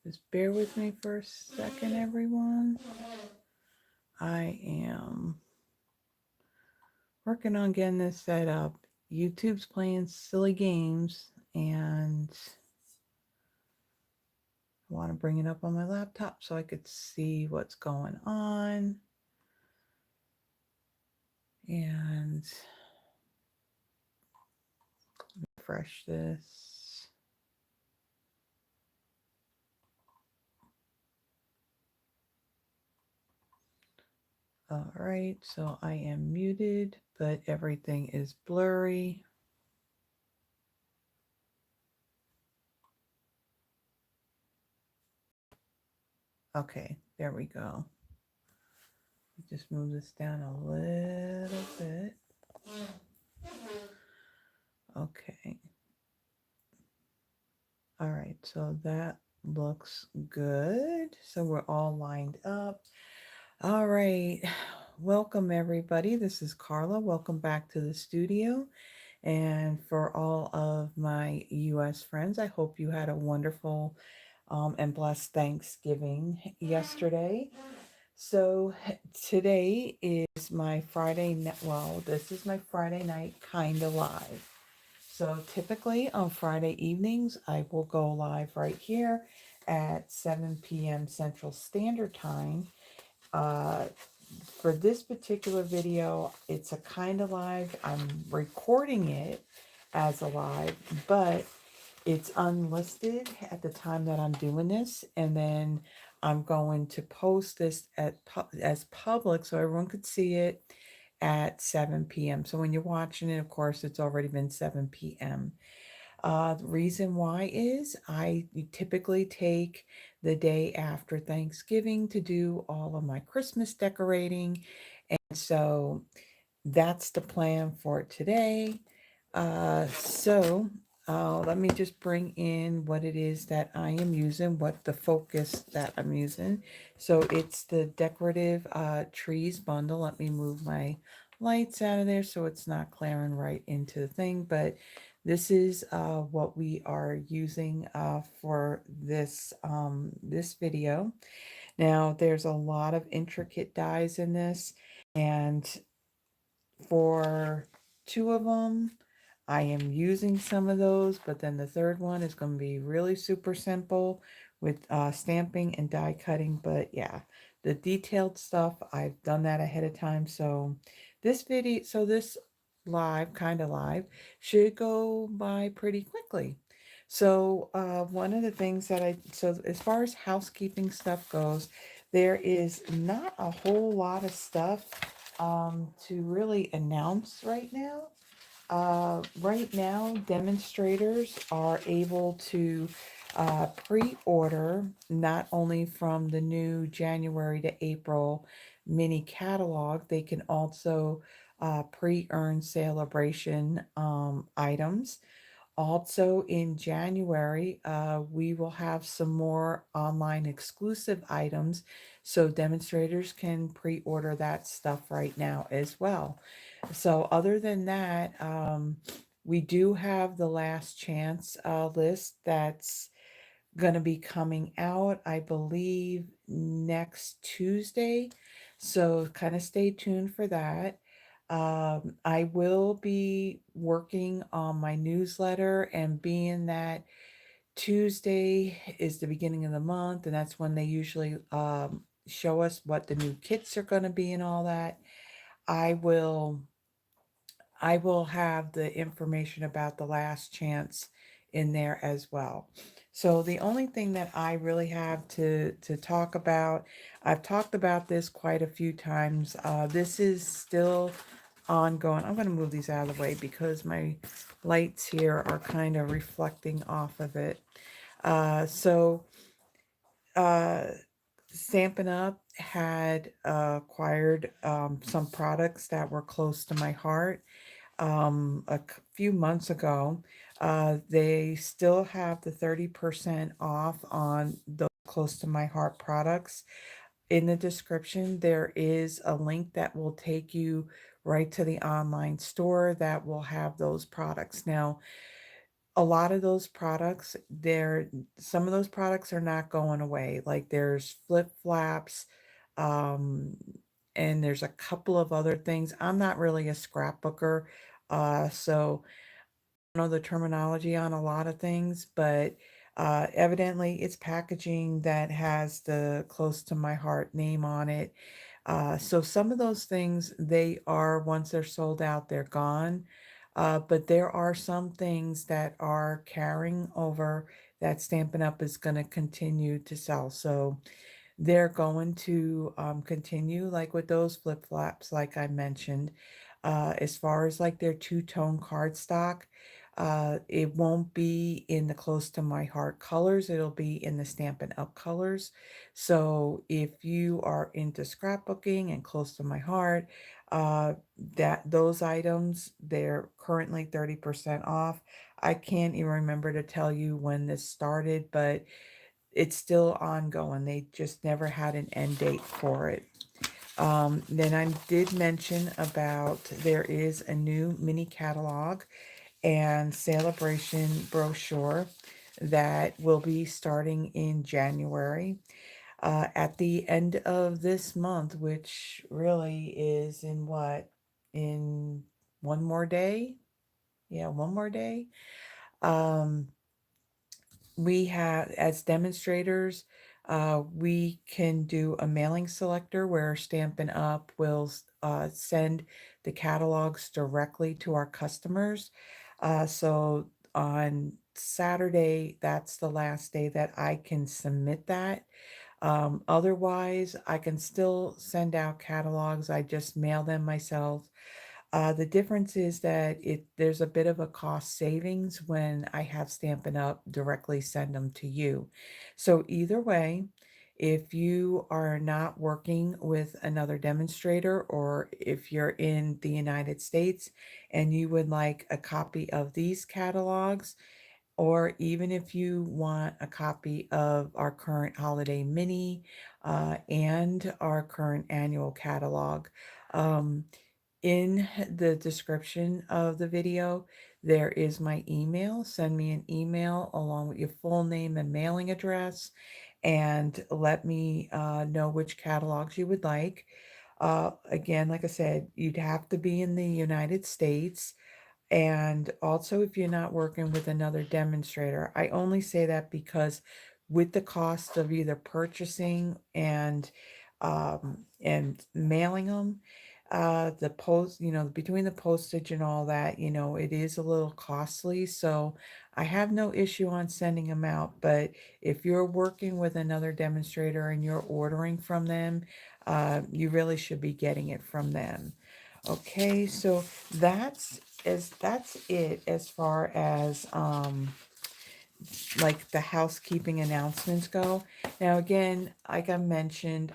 Just bear with me for a second, everyone. I am working on getting this set up. YouTube's playing silly games, and I want to bring it up on my laptop so I could see what's going on. And refresh this. All right, so I am muted, but everything is blurry. Okay, there we go. Just move this down a little bit. Okay. All right, so that looks good. So we're all lined up. All right, welcome everybody. This is Carla. Welcome back to the studio. And for all of my US friends, I hope you had a wonderful and blessed Thanksgiving yesterday. So today is my Friday night. Well, this is my Friday night kind of live. So typically on Friday evenings, I will go live right here at 7 p.m. Central Standard Time. Uh, for this particular video, it's a kind of live. I'm recording it as a live, but it's unlisted at the time that I'm doing this. And then I'm going to post this as public so everyone could see it at 7 p.m. So when you're watching it, of course, it's already been 7 p.m. The reason why is I typically take the day after Thanksgiving to do all of my Christmas decorating. And so that's the plan for today. Let me just bring in what it is that I am using, what the focus that I'm using. So it's the decorative trees bundle. Let me move my lights out of there so it's not glaring right into the thing. But this is what we are using for this video. Now, there's a lot of intricate dies in this, and for two of them, I am using some of those, but then the third one is going to be really super simple with stamping and die cutting. But yeah, the detailed stuff, I've done that ahead of time. So this live, kind of live, should go by pretty quickly. So one of the things so as far as housekeeping stuff goes, there is not a whole lot of stuff to really announce right now. Right now, demonstrators are able to pre-order not only from the new January to April mini catalog, they can also pre-earn celebration items. Also in January, we will have some more online exclusive items, so demonstrators can pre-order that stuff right now as well. So other than that, we do have the last chance list that's going to be coming out, I believe, next Tuesday. So kind of stay tuned for that. I will be working on my newsletter, and being that Tuesday is the beginning of the month, and that's when they usually show us what the new kits are going to be and all that. I will I will have the information about the last chance in there as well. So the only thing that I really have to talk about, I've talked about this quite a few times. This is still ongoing. I'm going to move these out of the way because my lights here are kind of reflecting off of it. So Stampin' Up had acquired some products that were close to my heart few months ago. They still have the 30% off on the close to my heart products. In the description, there is a link that will take you right to the online store that will have those products. Now, a lot of those products, some of those products are not going away. Like there's flip flaps, um, and there's a couple of other things. I'm not really a scrapbooker, so I don't know the terminology on a lot of things, but evidently it's packaging that has the close to my heart name on it. So some of those things, they are, once they're sold out, they're gone. But there are some things that are carrying over that Stampin' Up! Is going to continue to sell. So they're going to continue like with those flip flops, like I mentioned. As far as like their two-tone cardstock, it won't be in the close to my heart colors. It'll be in the Stampin' Up! Colors. So if you are into scrapbooking and close to my heart, that those items, they're currently 30% off. I can't even remember to tell you when this started, but it's still ongoing. They just never had an end date for it. Then I did mention about there is a new mini catalog and celebration brochure that will be starting in January. At the end of this month, which really is in what? In one more day? Yeah, one more day. Um, we have, as demonstrators, we can do a mailing selector where Stampin' Up! Will send the catalogs directly to our customers. So on Saturday, that's the last day that I can submit that. Otherwise, I can still send out catalogs. I just mail them myself. The difference is that there's a bit of a cost savings when I have Stampin' Up! Directly send them to you. So either way, if you are not working with another demonstrator, or if you're in the United States and you would like a copy of these catalogs, or even if you want a copy of our current holiday mini and our current annual catalog, um, in the description of the video, there is my email. Send me an email along with your full name and mailing address, and let me know which catalogs you would like. Again, like I said, you'd have to be in the United States. And also, if you're not working with another demonstrator, I only say that because with the cost of either purchasing and mailing them, the post, between the postage and all that, it is a little costly. So I have no issue on sending them out. But if you're working with another demonstrator and you're ordering from them, you really should be getting it from them. Okay, so that's it as far as like the housekeeping announcements go. Now again, like I mentioned,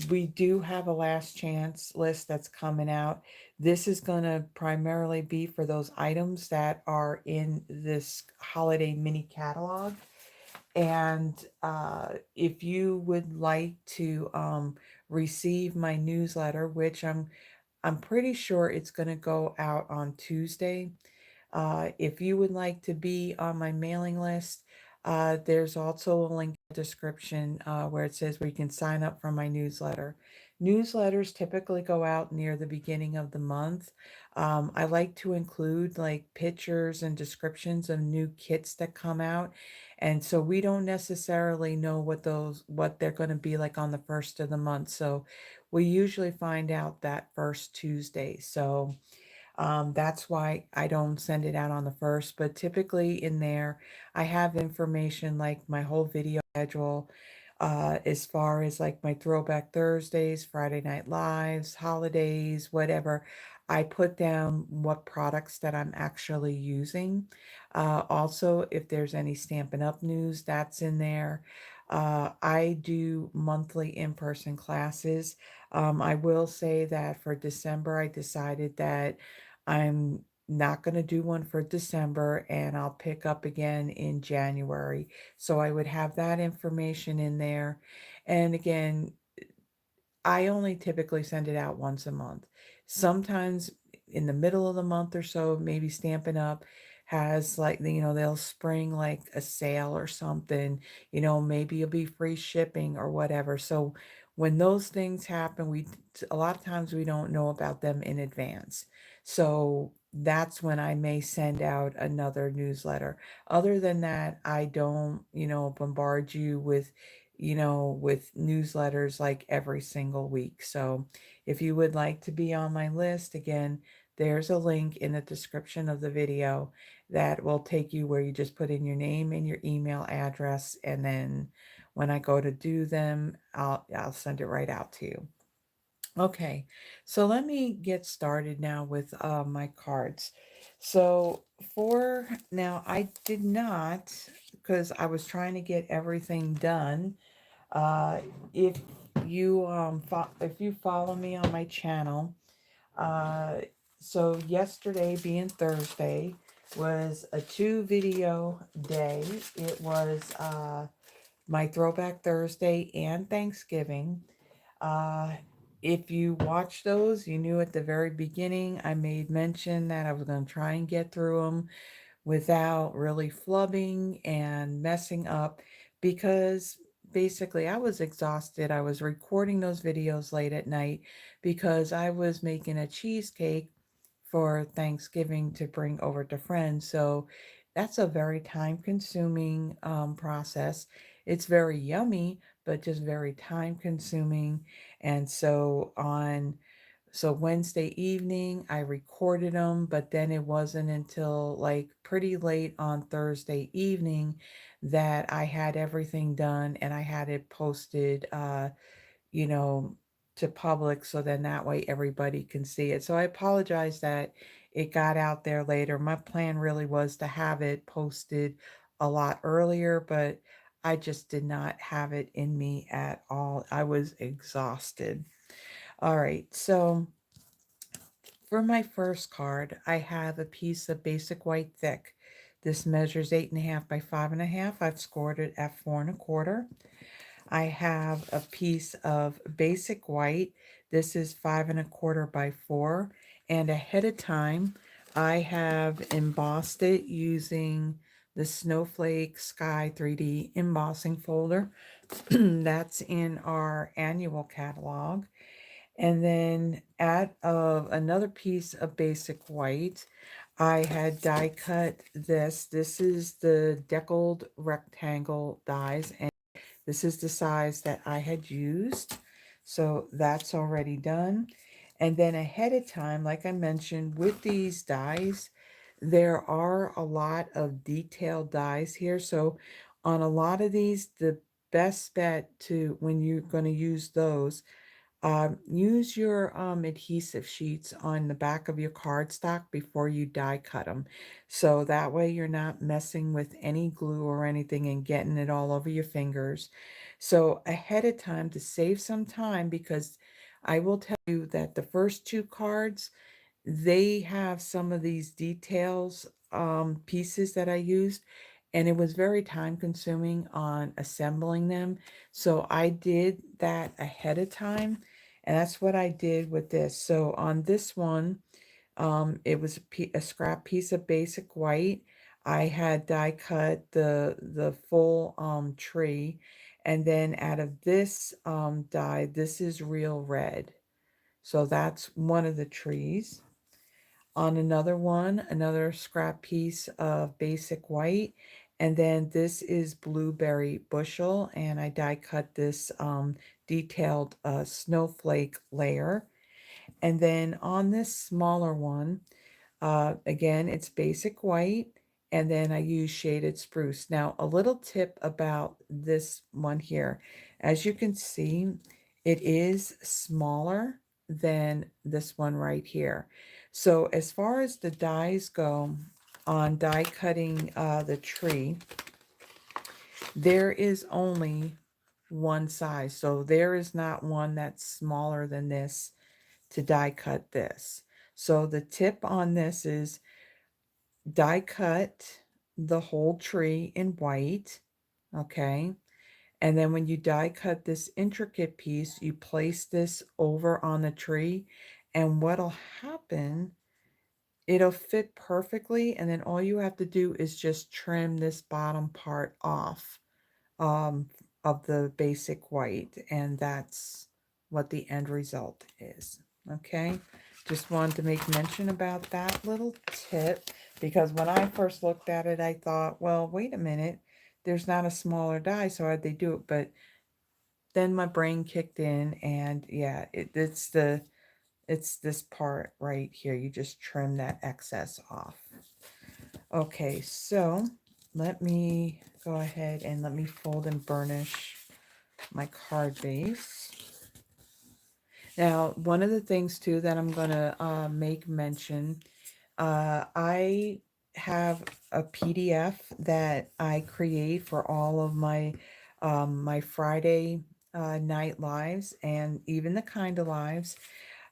we do have a last chance list that's coming out. This is going to primarily be for those items that are in this holiday mini catalog. And if you would like to receive my newsletter, which I'm pretty sure it's going to go out on Tuesday. If you would like to be on my mailing list, there's also a link in the description where it says where you can sign up for my newsletter. Newsletters typically go out near the beginning of the month. I like to include like pictures and descriptions of new kits that come out. And so we don't necessarily know what they're going to be like on the first of the month. So we usually find out that first Tuesday. So that's why I don't send it out on the first, but typically in there, I have information like my whole video schedule, as far as like my Throwback Thursdays, Friday Night Lives, holidays, whatever. I put down what products that I'm actually using. Also, if there's any Stampin' Up! News, that's in there. I do monthly in-person classes. I will say that for December, I decided that I'm not going to do one for December, and I'll pick up again in January. So I would have that information in there. And again, I only typically send it out once a month. Sometimes in the middle of the month or so, maybe Stampin' Up! has like, they'll spring like a sale or something, maybe it'll be free shipping or whatever. So when those things happen, a lot of times we don't know about them in advance. So that's when I may send out another newsletter. Other than that, I don't, bombard you with newsletters like every single week. So if you would like to be on my list, again, there's a link in the description of the video that will take you where you just put in your name and your email address, and then when I go to do them, I'll send it right out to you. Okay, so let me get started now with my cards. So for now, I did not, because I was trying to get everything done. Uh, if if you follow me on my channel, uh, so yesterday being Thursday was a 2 video day. It was my Throwback Thursday and Thanksgiving. Uh, if you watch those, you knew at the very beginning I made mention that I was going to try and get through them without really flubbing and messing up, because basically I was exhausted. I was recording those videos late at night because I was making a cheesecake for Thanksgiving to bring over to friends. So that's a very time consuming process. It's very yummy, but just very time consuming. And so Wednesday evening, I recorded them, but then it wasn't until like pretty late on Thursday evening that I had everything done and I had it posted, you know, to public, so then that way everybody can see it. So I apologize that it got out there later. My plan really was to have it posted a lot earlier, but I just did not have it in me at all. I was exhausted. All right, so for my first card, I have a piece of basic white thick. This measures 8.5 by 5.5. I've scored it at 4 1/4. I have a piece of basic white. This is 5 1/4 by 4. And ahead of time, I have embossed it using the Snowflake Sky 3D embossing folder. That's in our annual catalog. And then out of another piece of basic white, I had die cut this. This is the deckled rectangle dies, and this is the size that I had used. So that's already done. And then ahead of time, like I mentioned, with these dies, there are a lot of detailed dies here. So on a lot of these, the best bet to when you're going to use those, use your adhesive sheets on the back of your cardstock before you die cut them. So that way you're not messing with any glue or anything and getting it all over your fingers. So ahead of time, to save some time, because I will tell you that the first 2 cards, they have some of these details pieces that I used, and it was very time consuming on assembling them. So I did that ahead of time, and that's what I did with this. So on this one, it was a scrap piece of basic white. I had die cut the full tree, and then out of this die, this is real red. So that's one of the trees. On another one, another scrap piece of basic white, and then this is blueberry bushel, and I die cut this detailed snowflake layer. And then on this smaller one, again, it's basic white, and then I use shaded spruce. Now, a little tip about this one here. As you can see, it is smaller than this one right here. So as far as the dies go on die cutting the tree, there is only one size. So there is not one that's smaller than this to die cut this. So the tip on this is die cut the whole tree in white, okay? And then when you die cut this intricate piece, you place this over on the tree, and what'll happen it'll fit perfectly, and then all you have to do is just trim this bottom part off um, of the basic white, and that's what the end result is. Okay, just wanted to make mention about that little tip, because when I first looked at it, I thought, well, wait a minute, there's not a smaller die, so how'd they do it? But then my brain kicked in, and yeah, it's this part right here. You just trim that excess off. Okay, so let me go ahead and let me fold and burnish my card base. Now, one of the things too that I'm gonna make mention, I have a PDF that I create for all of my my Friday night lives and even the kind of lives.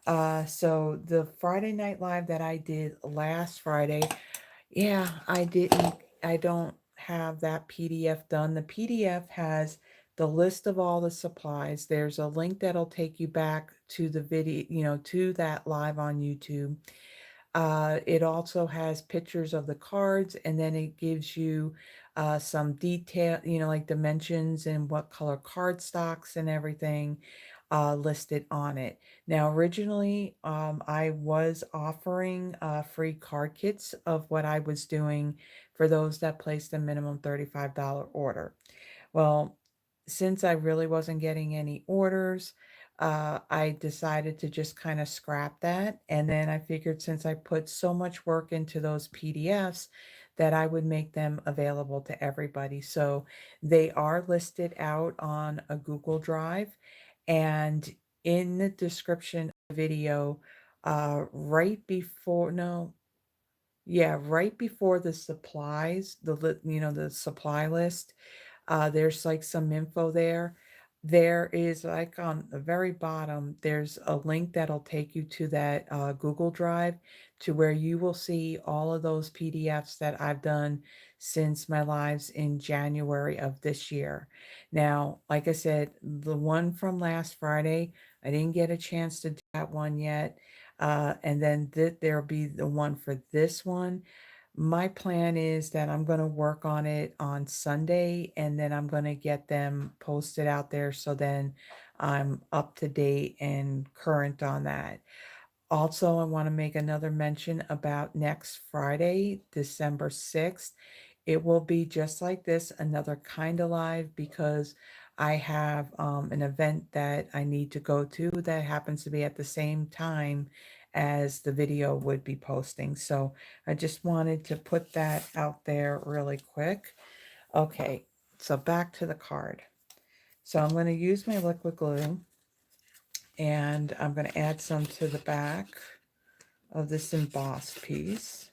So the Friday night live that I did last Friday, yeah, I don't have that PDF done. The PDF has the list of all the supplies. There's a link that'll take you back to the video, to that live on YouTube. It also has pictures of the cards, and then it gives you some detail, like dimensions and what color cardstocks and everything listed on it. Now, originally, I was offering free card kits of what I was doing for those that placed a minimum $35 order. Well, since I really wasn't getting any orders, I decided to just kind of scrap that. And then I figured since I put so much work into those PDFs, that I would make them available to everybody. So they are listed out on a Google Drive. And in the description of the video, right before, no, yeah, right before the supplies, the supply list, there's like some info there. There is like on the very bottom, there's a link that'll take you to that Google Drive to where you will see all of those PDFs that I've done since my lives in January of this year. Now, like I said, the one from last Friday, I didn't get a chance to do that one yet. And then there'll be the one for this one. My plan is that I'm going to work on it on Sunday, and then I'm going to get them posted out there so then I'm up to date and current on that. Also, I want to make another mention about next Friday, December 6th. It will be just like this, another kind of live, because I have an event that I need to go to that happens to be at the same time as the video would be posting. So I just wanted to put that out there really quick. Okay, so back to the card. So I'm going to use my liquid glue, and I'm going to add some to the back of this embossed piece.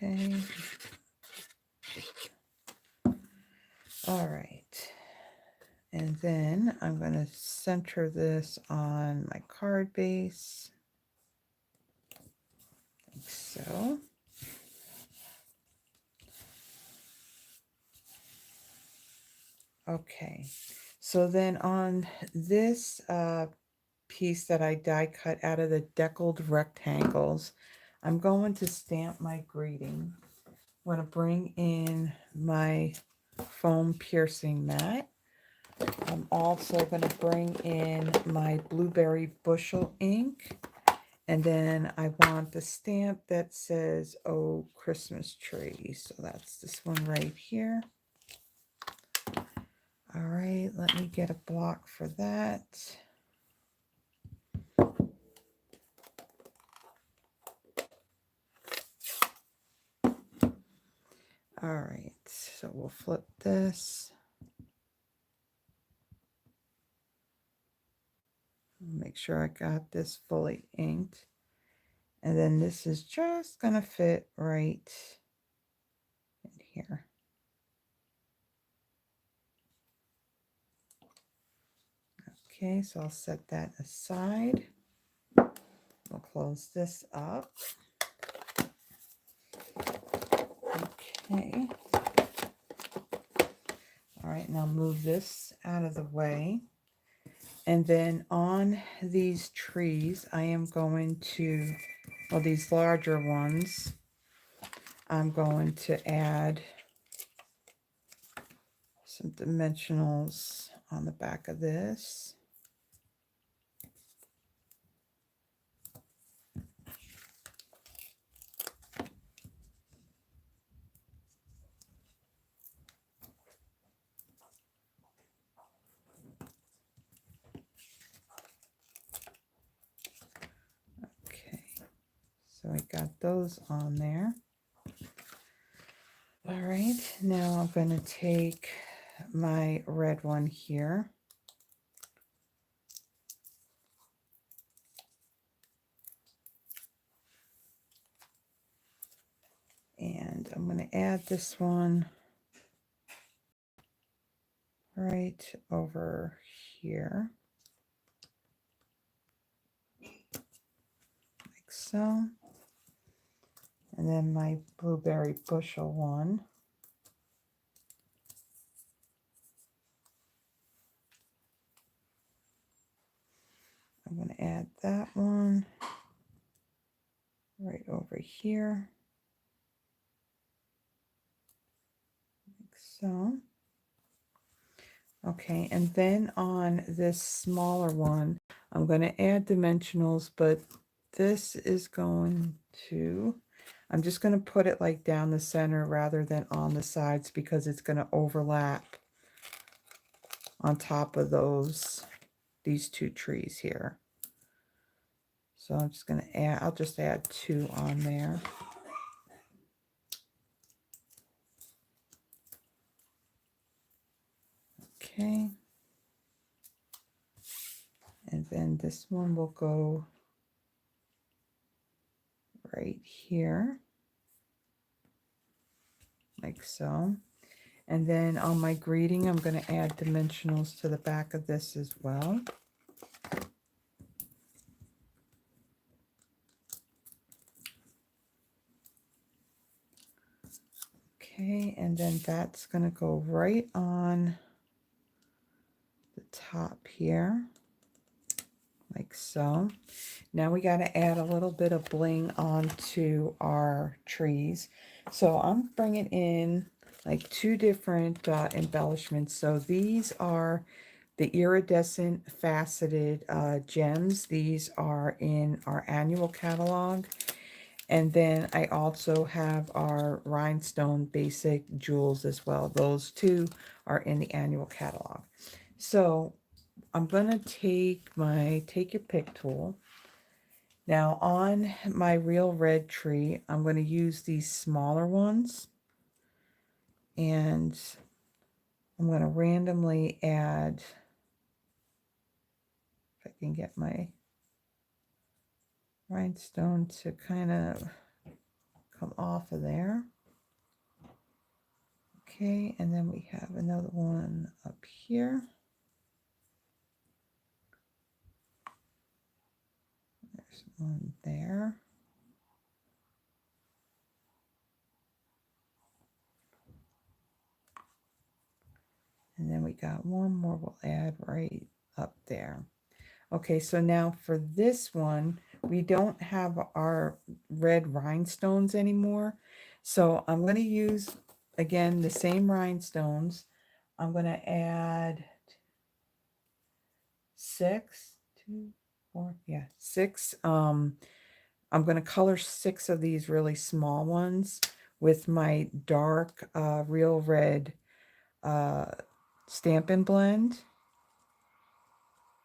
Okay. All right. And then I'm going to center this on my card base, like so. Okay. So then on this piece that I die cut out of the deckled rectangles, I'm going to stamp my greeting. I'm going to bring in my foam piercing mat. I'm also going to bring in my blueberry bushel ink. And then I want the stamp that says, "Oh, Christmas tree." So that's this one right here. All right, let me get a block for that. All right, so we'll flip this. Make sure I got this fully inked. And then this is just going to fit right in here. Okay, so I'll set that aside. We'll close this up. Okay. All right, now move this out of the way. And then on these trees, I am going to, well, these larger ones, I'm going to add some dimensionals on the back of this. Okay, so I got those on there. All right, now I'm going to take my red one here. And I'm going to add this one right over here, like so. And then my blueberry bushel one. I'm going to add that one right over here, like so. Okay, and then on this smaller one, I'm going to add dimensionals, but this is going to, I'm just going to put it like down the center rather than on the sides because it's going to overlap on top of these two trees here. So I'm just going to add, I'll just add 2 on there. Okay. And then this one will go right here, like so. And then on my greeting, I'm going to add dimensionals to the back of this as well. Okay, and then that's going to go right on the top here, like so. Now we got to add a little bit of bling onto our trees. So I'm bringing in like 2 different embellishments. So these are the iridescent faceted gems. These are in our annual catalog. And then I also have our rhinestone basic jewels as well. Those 2 are in the annual catalog. So I'm going to take your pick tool. Now on my real red tree, I'm going to use these smaller ones. And I'm going to randomly add, if I can get my rhinestone to kind of come off of there. Okay, and then we have another one up here. There's one there. And then we got one more we'll add right up there. Okay, so now for this one, we don't have our red rhinestones anymore. So I'm going to use, again, the same rhinestones. I'm going to add 6, 2, 4, yeah, 6. I'm going to color 6 of these really small ones with my dark real red Stampin' Blend.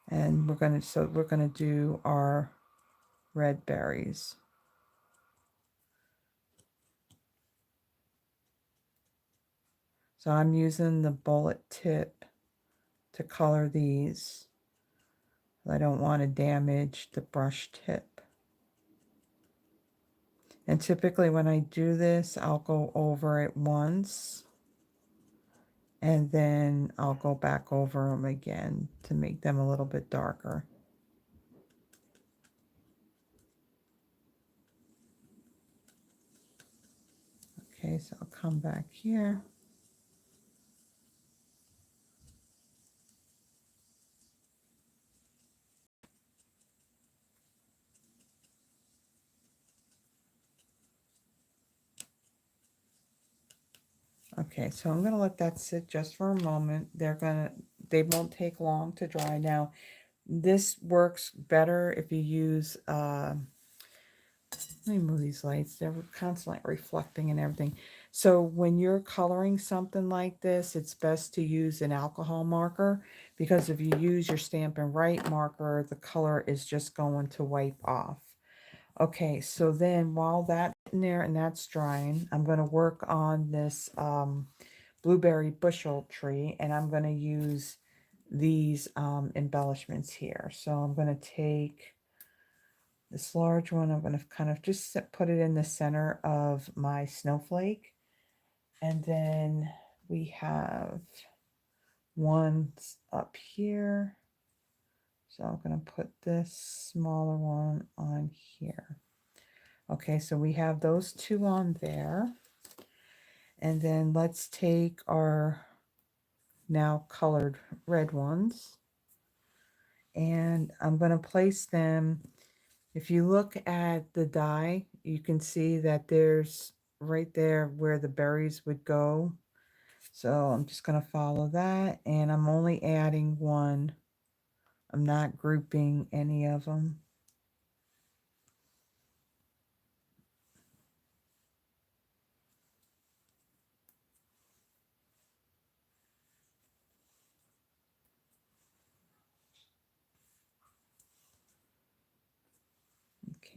And we're going to do our red berries. So I'm using the bullet tip to color these. I don't want to damage the brush tip. And typically when I do this, I'll go over it once. And then I'll go back over them again to make them a little bit darker. Okay, so I'll come back here. Okay, so I'm gonna let that sit just for a moment. They won't take long to dry. Now, this works better if you use, let me move these lights. They're constantly reflecting and everything. So when you're coloring something like this, it's best to use an alcohol marker, because if you use your Stampin' Right marker, the color is just going to wipe off. Okay, so then while that's in there and that's drying, I'm going to work on this blueberry bushel tree, and I'm going to use these embellishments here. So I'm going to take this large one. I'm going to kind of just put it in the center of my snowflake. And then we have one up here. So I'm going to put this smaller one on here. Okay, so we have those two on there. And then let's take our now colored red ones. And I'm going to place them. If you look at the die, you can see that there's right there where the berries would go. So I'm just going to follow that, and I'm only adding one. I'm not grouping any of them.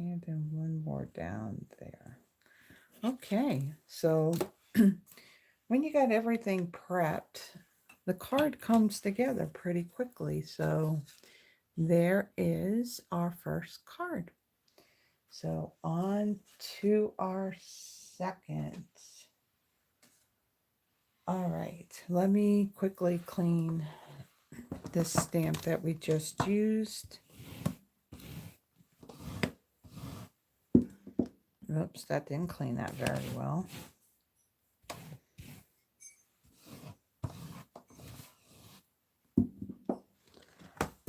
Okay, then one more down there. Okay, so when you got everything prepped, the card comes together pretty quickly. So there is our first card. So on to our second. All right, let me quickly clean this stamp that we just used. Oops, that didn't clean that very well.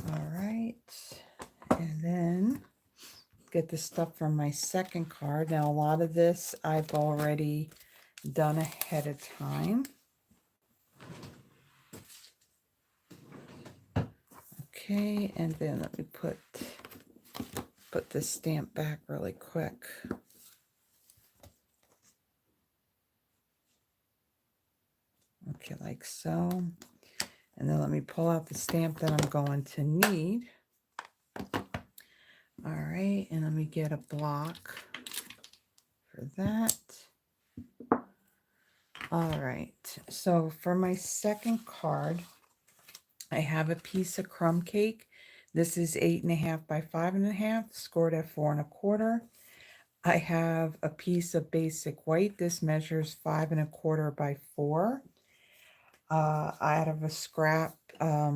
All right, and then get the stuff from my second card. Now, a lot of this I've already done ahead of time. Okay, and then let me put this stamp back really quick. Okay, like so. And then let me pull out the stamp that I'm going to need. All right, and let me get a block for that. All right, so for my second card, I have a piece of crumb cake. This is 8.5 by 5.5, scored at 4 1/4. I have a piece of basic white. This measures 5 1/4 by 4. Out of a scrap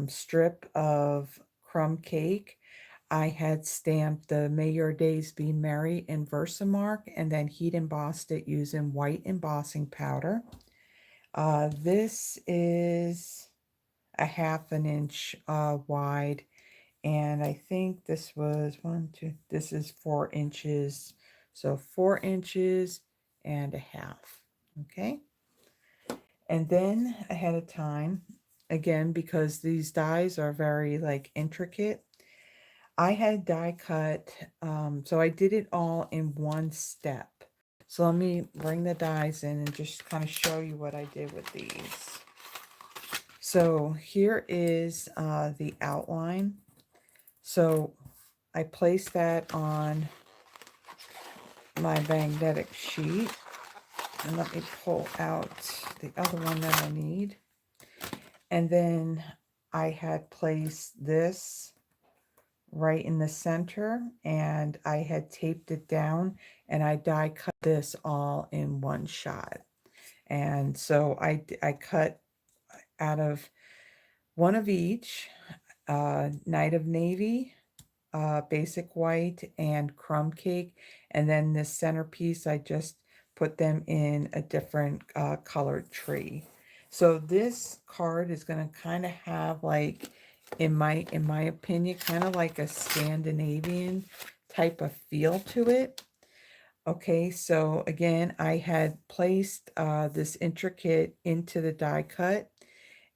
strip of crumb cake, I had stamped the May Your Days Be Merry in Versamark, and then heat embossed it using white embossing powder. This is a 1/2 inch wide, and I think this was this is 4 inches. So 4 inches and a half. Okay. And then ahead of time, again, because these dies are very like intricate, I had die cut. So I did it all in one step. So let me bring the dies in and just kind of show you what I did with these. So here is the outline. So I placed that on my magnetic sheet. And let me pull out the other one that I need. And then I had placed this right in the center, and I had taped it down, and I die cut this all in one shot. And so I cut out of one of each, Night of Navy, basic white, and crumb cake. And then this centerpiece, I just put them in a different colored tree. So this card is going to kind of have like, in my opinion, kind of like a Scandinavian type of feel to it. Okay, so again, I had placed this intricate into the die cut,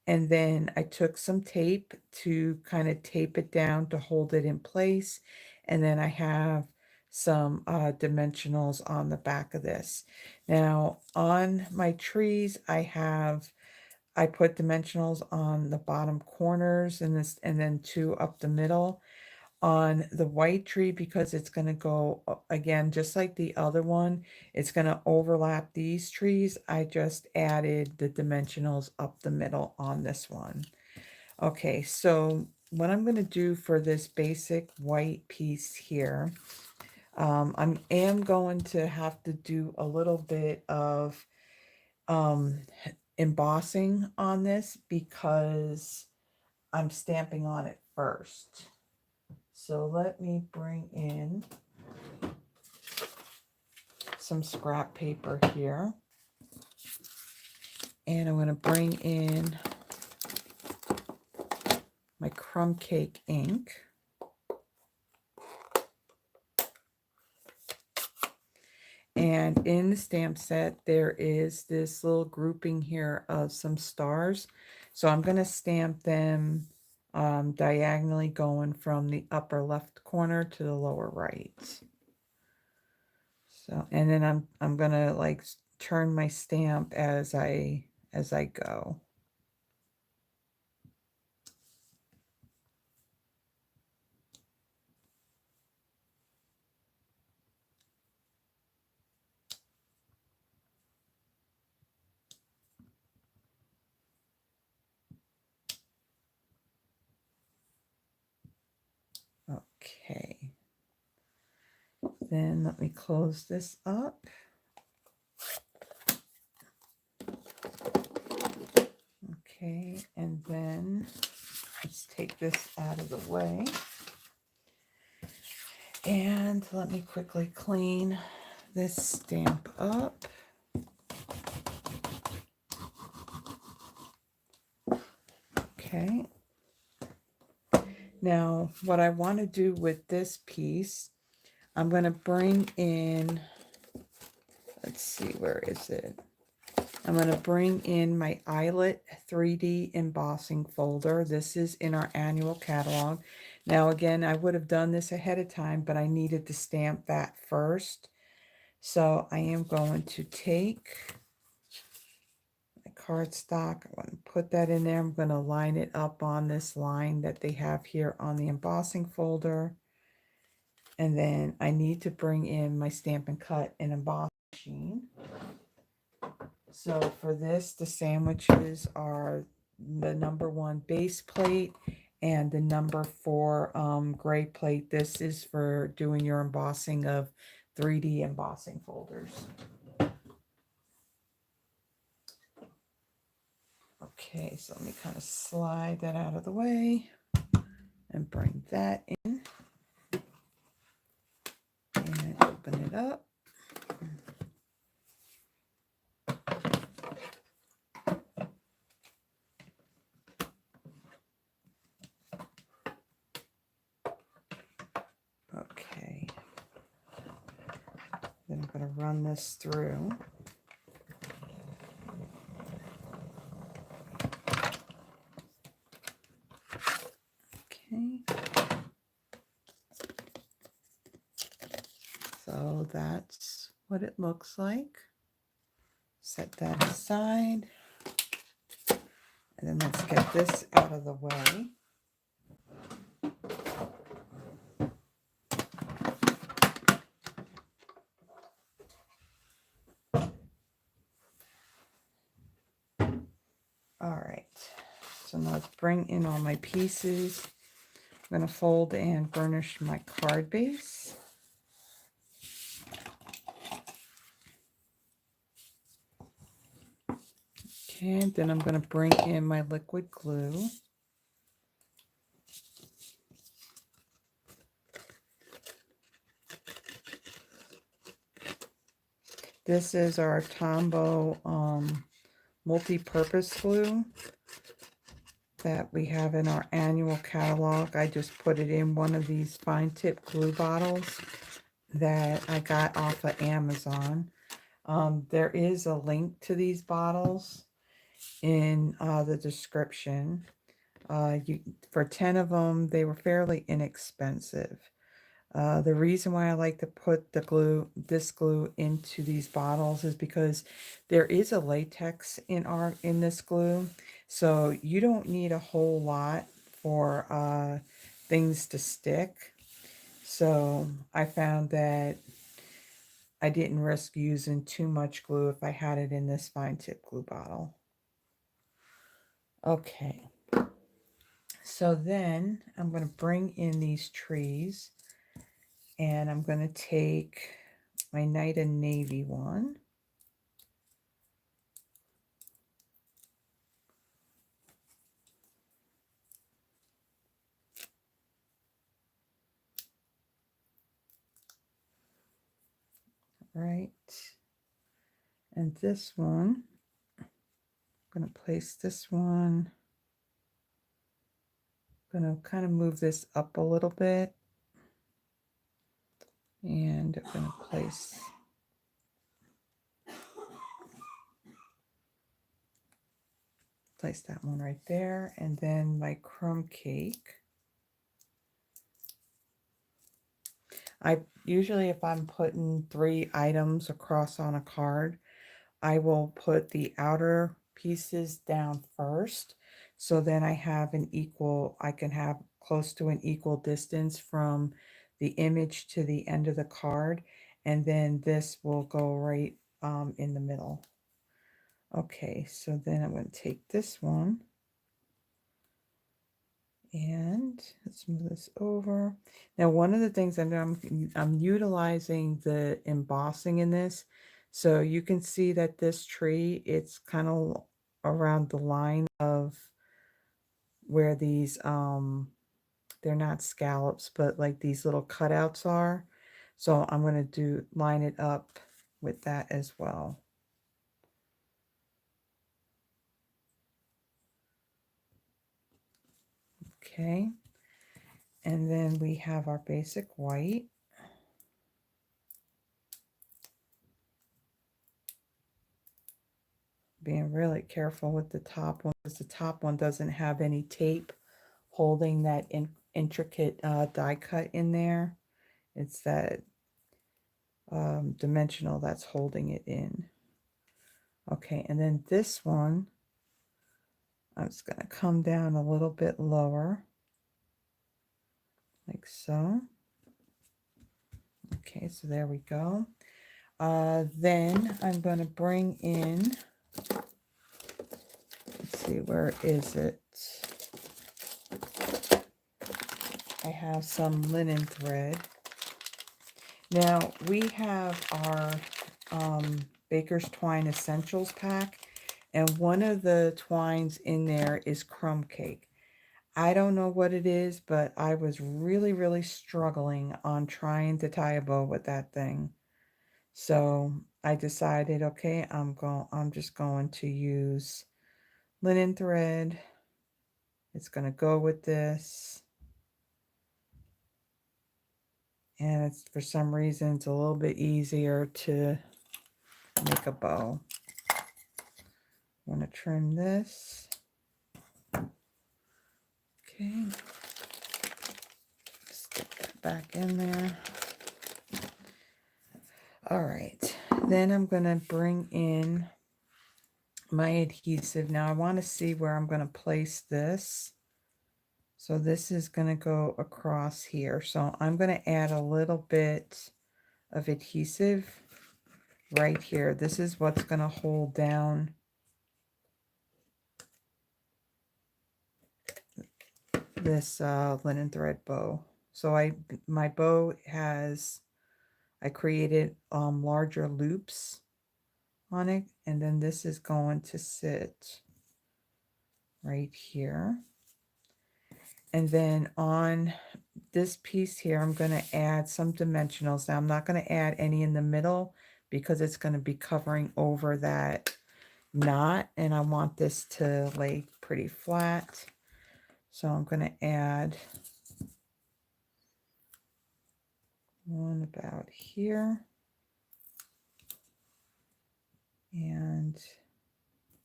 and then I took some tape to kind of tape it down to hold it in place, and then I have some dimensionals on the back of this. Now, on my trees, I put dimensionals on the bottom corners and this, and then two up the middle. On the white tree, because it's going to go again just like the other one, it's going to overlap these trees. I just added the dimensionals up the middle on this one. Okay, so what I'm going to do for this basic white piece here, I am going to have to do a little bit of um, embossing on this because I'm stamping on it first. So let me bring in some scrap paper here. And I'm going to bring in my crumb cake ink. And in the stamp set, there is this little grouping here of some stars. So I'm going to stamp them diagonally going from the upper left corner to the lower right. So, and then I'm going to like turn my stamp as I go. Okay. Then let me close this up. Okay, and then let's take this out of the way. And let me quickly clean this stamp up. Okay. Now, what I want to do with this piece, I'm going to bring in, let's see, where is it? I'm going to bring in my eyelet 3D embossing folder. This is in our annual catalog. Now, again, I would have done this ahead of time, but I needed to stamp that first. So I am going to take my cardstock. I'm going to put that in there. I'm going to line it up on this line that they have here on the embossing folder. And then I need to bring in my Stampin' Cut and Emboss machine. So for this, the sandwiches are the #1 base plate and the #4 gray plate. This is for doing your embossing of 3D embossing folders. Okay, so let me kind of slide that out of the way and bring that in and open it up. Okay, then I'm going to run this through. Okay, so that's what it looks like. Set that aside. And then let's get this out of the way. All right, so now let's bring in all my pieces. I'm going to fold and burnish my card base. Okay, then I'm going to bring in my liquid glue. This is our Tombow multi-purpose glue that we have in our annual catalog. I just put it in one of these fine tip glue bottles. that I got off of Amazon. There is a link to these bottles in the description. For 10 of them, they were fairly inexpensive. The reason why I like to put this glue into these bottles is because there is a latex in this glue, so you don't need a whole lot for things to stick. So I found that I didn't risk using too much glue if I had it in this fine tip glue bottle. Okay, so then I'm going to bring in these trees, and I'm going to take my Night and Navy one. Right. And this one, I'm going to place this one. I'm going to kind of move this up a little bit. And I'm going to place that one right there. And then my crumb cake. I usually, if I'm putting 3 items across on a card, I will put the outer pieces down first. So then I can have close to an equal distance from the image to the end of the card. And then this will go right in the middle. Okay, so then I'm going to take this one. And let's move this over. Now, one of the things I'm utilizing the embossing in this. So you can see that this tree, it's kind of around the line of where these, they're not scallops, but like these little cutouts are. So I'm going to line it up with that as well. Okay. And then we have our basic white. Being really careful with the top one, because the top one doesn't have any tape holding that intricate die cut in there. It's that dimensional that's holding it in. Okay, and then this one, I'm just going to come down a little bit lower, like so. Okay, so there we go. Then I'm going to bring in, let's see, where is it? I have some linen thread. Now, we have our Baker's Twine Essentials pack, and one of the twines in there is crumb cake. I don't know what it is, but I was really, really struggling on trying to tie a bow with that thing. So I decided, okay, I'm just going to use linen thread. It's going to go with this. And it's, for some reason, it's a little bit easier to make a bow. I'm going to trim this. Okay. Stick that back in there. All right. Then I'm going to bring in my adhesive. Now I want to see where I'm going to place this. So this is going to go across here. So I'm going to add a little bit of adhesive right here. This is what's going to hold down this linen thread bow. So my bow has, I created larger loops on it, and then this is going to sit right here. And then on this piece here, I'm going to add some dimensionals. Now I'm not going to add any in the middle because it's going to be covering over that knot, and I want this to lay pretty flat. So I'm going to add one about here, and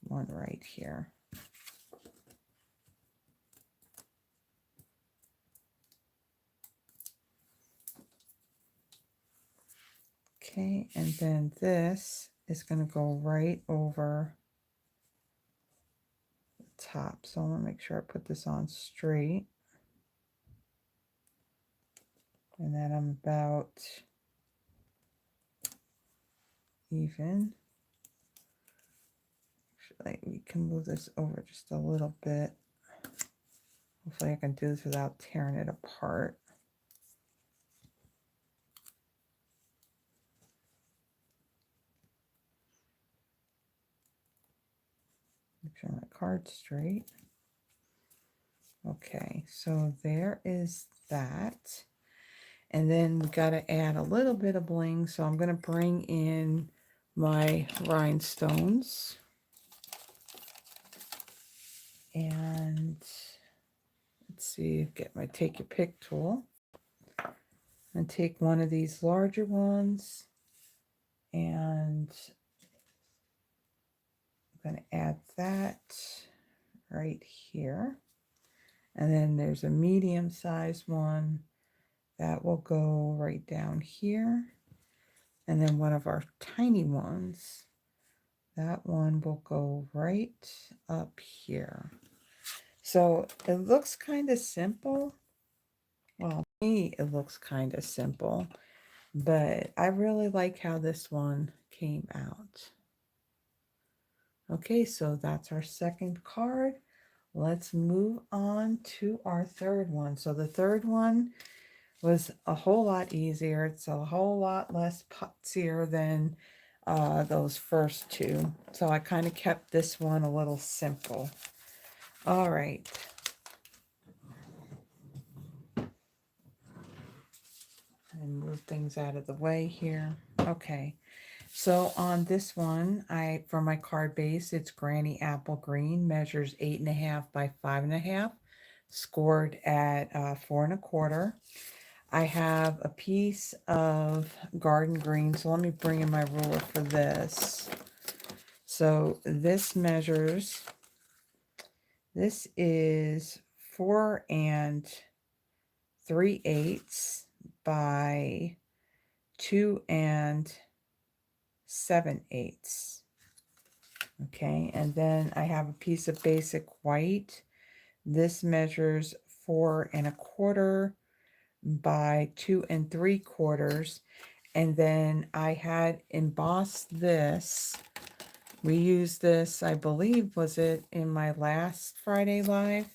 one right here. Okay, and then this is going to go right over the top. So I want to make sure I put this on straight. And then I'm about even. Actually, we can move this over just a little bit. Hopefully I can do this without tearing it apart. Make sure my card's straight. Okay, so there is that. And then we got to add a little bit of bling. So I'm going to bring in my rhinestones. And let's see, get my take your pick tool. And take one of these larger ones. And I'm going to add that right here. And then there's a medium-sized one that will go right down here. And then one of our tiny ones, that one will go right up here. So it looks kind of simple. Well, to me, it looks kind of simple, but I really like how this one came out. Okay, so that's our second card. Let's move on to our third one. So the third one was a whole lot easier. It's a whole lot less putzier than those first two. So I kind of kept this one a little simple. All right. And move things out of the way here. Okay. So on this one, for my card base, it's Granny Apple Green, measures 8.5 by 5.5, scored at 4.25. I have a piece of garden green, so let me bring in my ruler for this. So this is 4 3/8 by 2 7/8. Okay, and then I have a piece of basic white. This measures 4 1/4 by 2 3/4. And then I had embossed this. We used this, I believe, was it in my last Friday Live?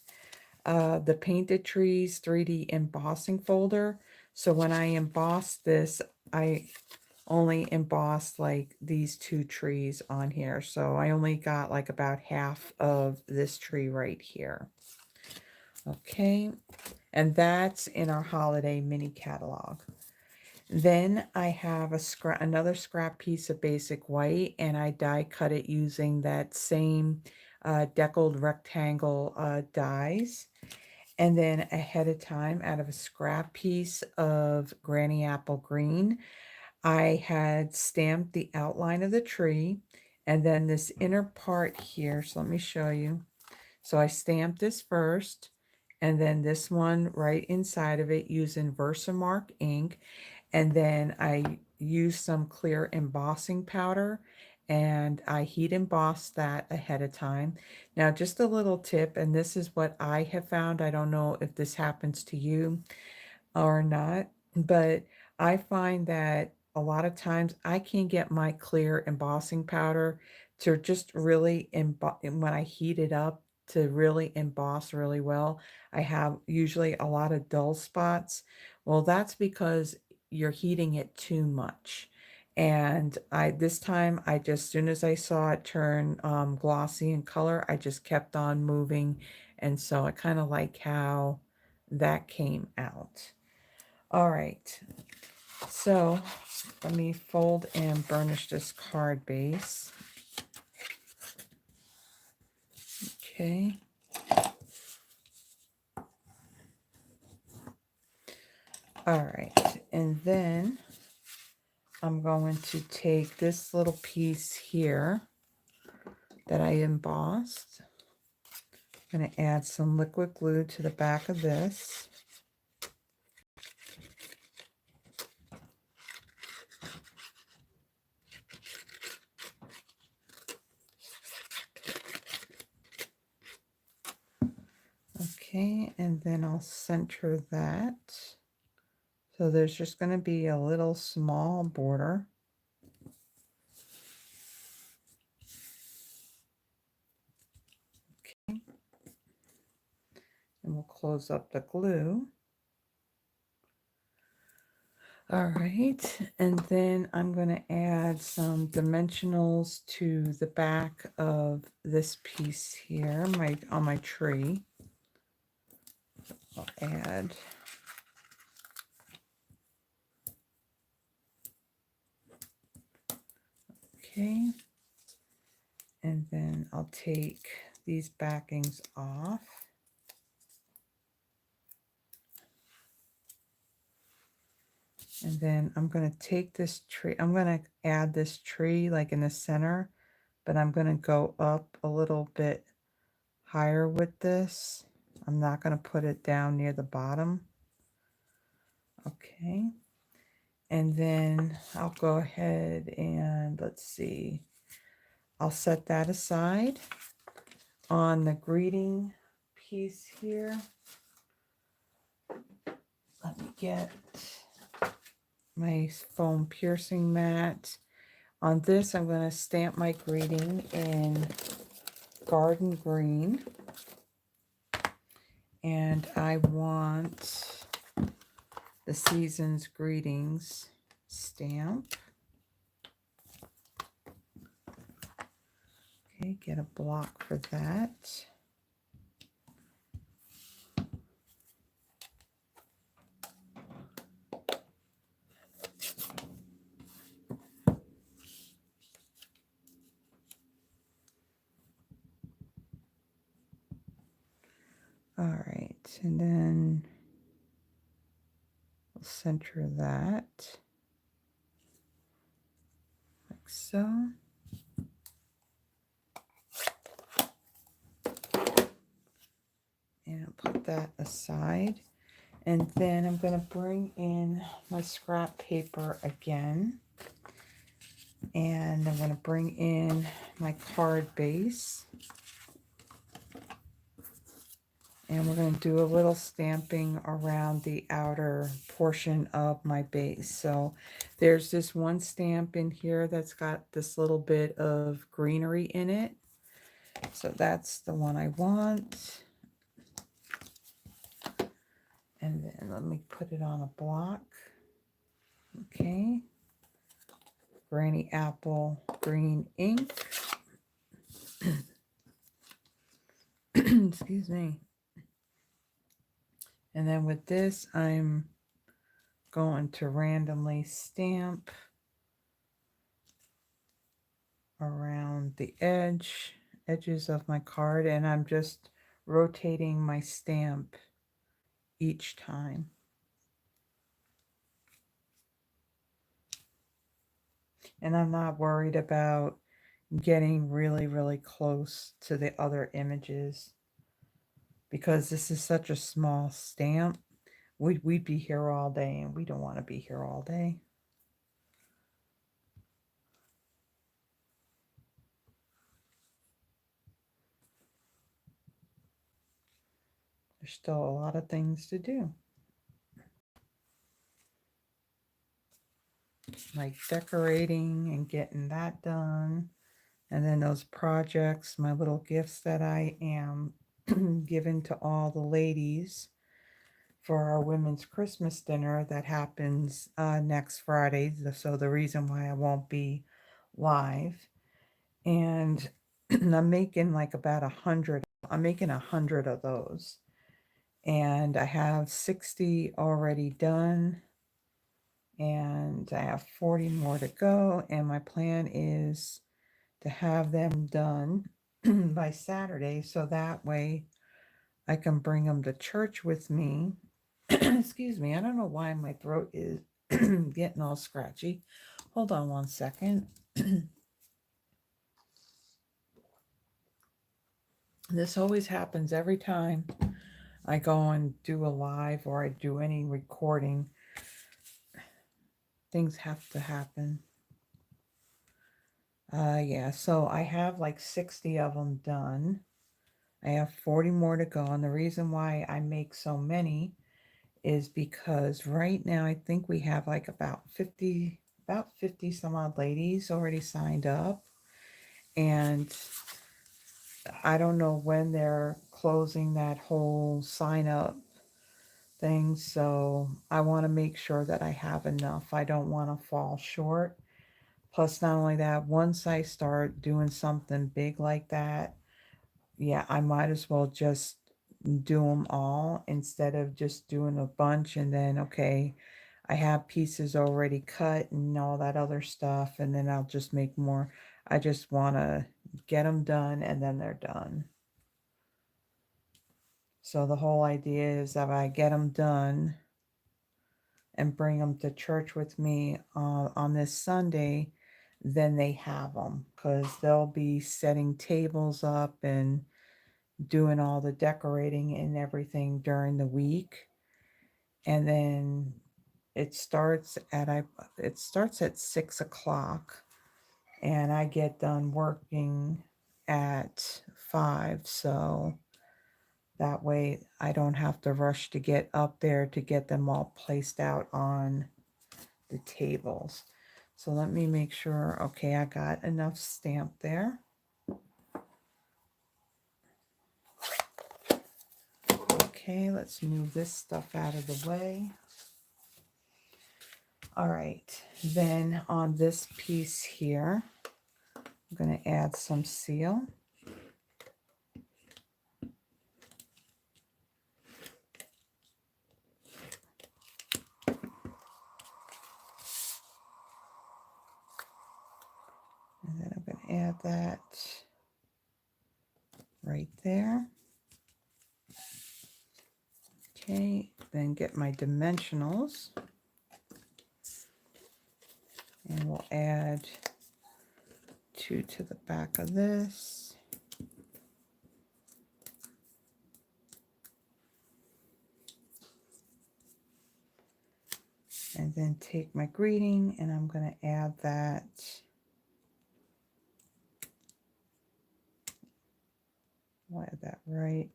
The Painted Trees 3D embossing folder. So when I embossed this, I only embossed like these two trees on here. So I only got like about half of this tree right here. Okay, and that's in our holiday mini catalog. Then I have another scrap piece of basic white, and I die cut it using that same deckled rectangle dies. And then ahead of time, out of a scrap piece of Granny Apple Green, I had stamped the outline of the tree, and then this inner part here. So let me show you. So I stamped this first, and then this one right inside of it using Versamark ink. And then I used some clear embossing powder, and I heat embossed that ahead of time. Now, just a little tip, and this is what I have found. I don't know if this happens to you or not, but I find that a lot of times I can get my clear embossing powder to just really when I heat it up to really emboss really well. I have usually a lot of dull spots. Well, that's because you're heating it too much. And this time I just, soon as I saw it turn glossy in color, I just kept on moving. And so I kind of like how that came out. All right, so let me fold and burnish this card base. Okay. All right, and then I'm going to take this little piece here that I embossed. I'm going to add some liquid glue to the back of this. Okay, and then I'll center that. So there's just going to be a little small border. Okay, and we'll close up the glue. All right, and then I'm going to add some dimensionals to the back of this piece here, on my tree. I'll add okay, and then I'll take these backings off. And then I'm going to take this tree, I'm going to add this tree like in the center, but I'm going to go up a little bit higher with this. I'm not going to put it down near the bottom. Okay. And then I'll go ahead and let's see. I'll set that aside. On the greeting piece here, let me get my foam piercing mat. On this, I'm going to stamp my greeting in Garden Green. And I want the Season's Greetings stamp. Okay, get a block for that. All right, and then we'll center that like so. And I'll put that aside. And then I'm going to bring in my scrap paper again. And I'm going to bring in my card base. And we're going to do a little stamping around the outer portion of my base. So there's this one stamp in here that's got this little bit of greenery in it. So that's the one I want. And then let me put it on a block. Okay. Granny Apple green ink. Excuse me. And then with this, I'm going to randomly stamp around the edges of my card, and I'm just rotating my stamp each time. And I'm not worried about getting really, really close to the other images because this is such a small stamp. We'd be here all day, and we don't want to be here all day. There's still a lot of things to do, like decorating and getting that done. And then those projects, my little gifts that I am giving to all the ladies for our women's Christmas dinner that happens next Friday. So the reason why I won't be live. And I'm making like about 100. I'm making 100 of those. And I have 60 already done. And I have 40 more to go. And my plan is to have them done by Saturday. So that way I can bring them to church with me Excuse me, I don't know why my throat is getting all scratchy. Hold on one second. This always happens every time I go and do a live or I do any recording. Things have to happen. Yeah, so I have like 60 of them done. I have 40 more to go. And the reason why I make so many is because right now I think we have like about 50 some odd ladies already signed up. And I don't know when they're closing that whole sign up thing. So I want to make sure that I have enough. I don't want to fall short. Plus, not only that, once I start doing something big like that, yeah, I might as well just do them all instead of just doing a bunch and then, okay, I have pieces already cut and all that other stuff, and then I'll just make more. I just want to get them done and then they're done. So the whole idea is that I get them done and bring them to church with me on this Sunday, then they have them because they'll be setting tables up and doing all the decorating and everything during the week. And then it starts at 6 o'clock, and I get done working at 5. So that way I don't have to rush to get up there to get them all placed out on the tables. So let me make sure, okay, I got enough stamp there. Okay, let's move this stuff out of the way. All right, then on this piece here, I'm going to add some seal. And then I'm going to add that right there. Okay, then get my dimensionals. And we'll add 2 to the back of this. And then take my greeting and I'm going to add that I'll add that right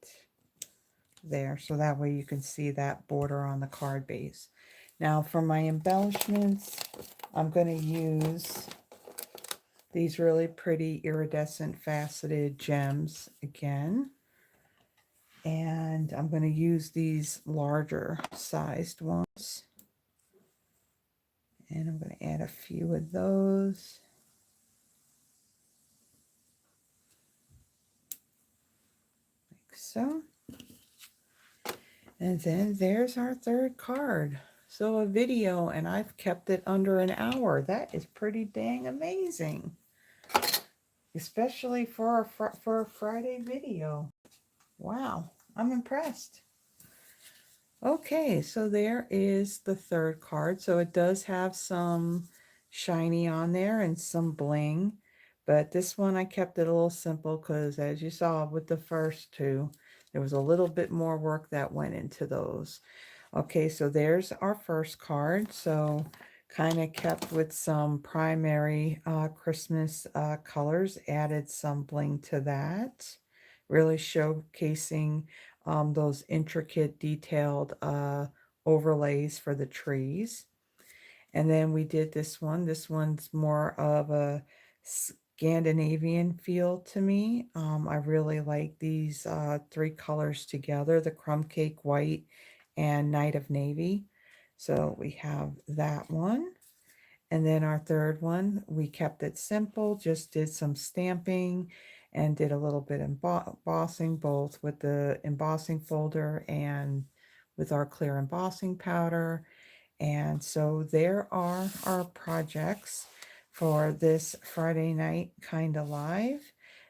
there, so that way you can see that border on the card base. Now for my embellishments, I'm going to use these really pretty iridescent faceted gems again. And I'm going to use these larger sized ones. And I'm going to add a few of those. Like so. And then there's our third card. So a video, and I've kept it under an hour. That is pretty dang amazing. Especially for a Friday video. Wow, I'm impressed. Okay, so there is the third card. So it does have some shiny on there and some bling. But this one I kept it a little simple because as you saw with the first two, there was a little bit more work that went into those. Okay, so there's our first card. So kind of kept with some primary Christmas colors, added some bling to that. Really showcasing those intricate detailed overlays for the trees. And then we did this one. This one's more of a Scandinavian feel to me. I really like these 3 colors together, the Crumb Cake White and Night of Navy. So we have that one. And then our third one, we kept it simple, just did some stamping and did a little bit embossing, both with the embossing folder and with our clear embossing powder. And so there are our projects for this Friday night kind of live.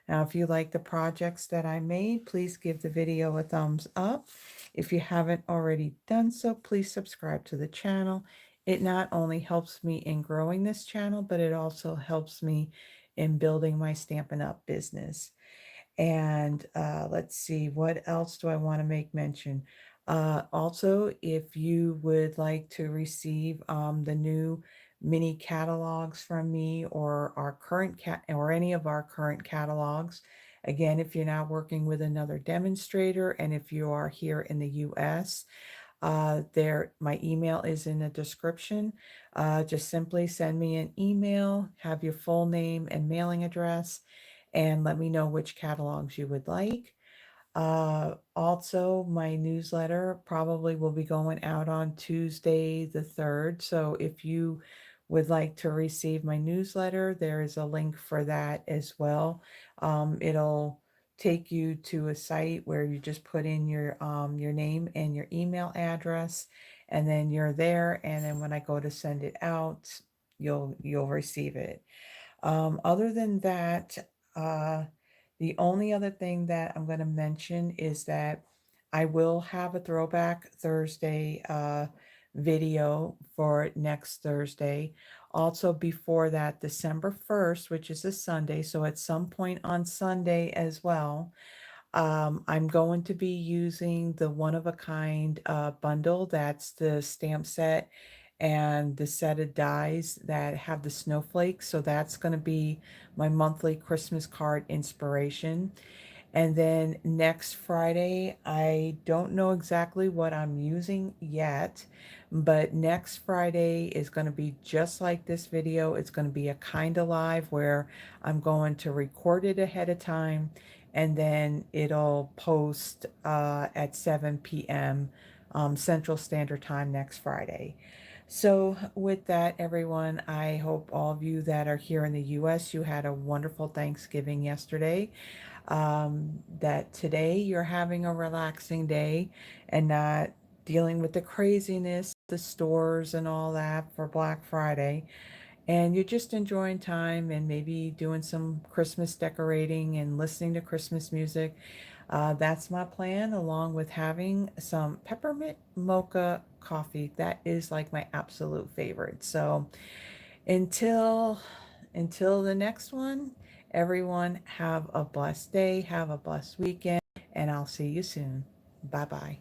Now, if you like the projects that I made, please give the video a thumbs up. If you haven't already done so, please subscribe to the channel. It not only helps me in growing this channel, but it also helps me in building my Stampin' Up! Business. And let's see, what else do I want to make mention? Also, if you would like to receive the new mini catalogs from me or our current or any of our current catalogs, again, if you're not working with another demonstrator and if you are here in the US, my email is in the description. Just simply send me an email, have your full name and mailing address, and let me know which catalogs you would like. Also, my newsletter probably will be going out on Tuesday the 3rd. So if you would like to receive my newsletter, there is a link for that as well. It'll take you to a site where you just put in your name and your email address, and then you're there. And then when I go to send it out, you'll receive it. Other than that, the only other thing that I'm going to mention is that I will have a Throwback Thursday video for next Thursday. Also, before that, December 1st, which is a Sunday, so at some point on Sunday as well, I'm going to be using the one of a kind bundle. That's the stamp set and the set of dies that have the snowflakes. So that's going to be my monthly Christmas card inspiration. And then next Friday, I don't know exactly what I'm using yet, but next Friday is going to be just like this video. It's going to be a kind of live where I'm going to record it ahead of time and then it'll post at 7 p.m. Central Standard Time next Friday. So with that, everyone, I hope all of you that are here in the US, you had a wonderful Thanksgiving yesterday. That today you're having a relaxing day and not dealing with the craziness, the stores and all that for Black Friday. And you're just enjoying time and maybe doing some Christmas decorating and listening to Christmas music. That's my plan, along with having some peppermint mocha coffee. That is like my absolute favorite. So until until the next one, everyone have a blessed day, have a blessed weekend, and I'll see you soon. Bye bye.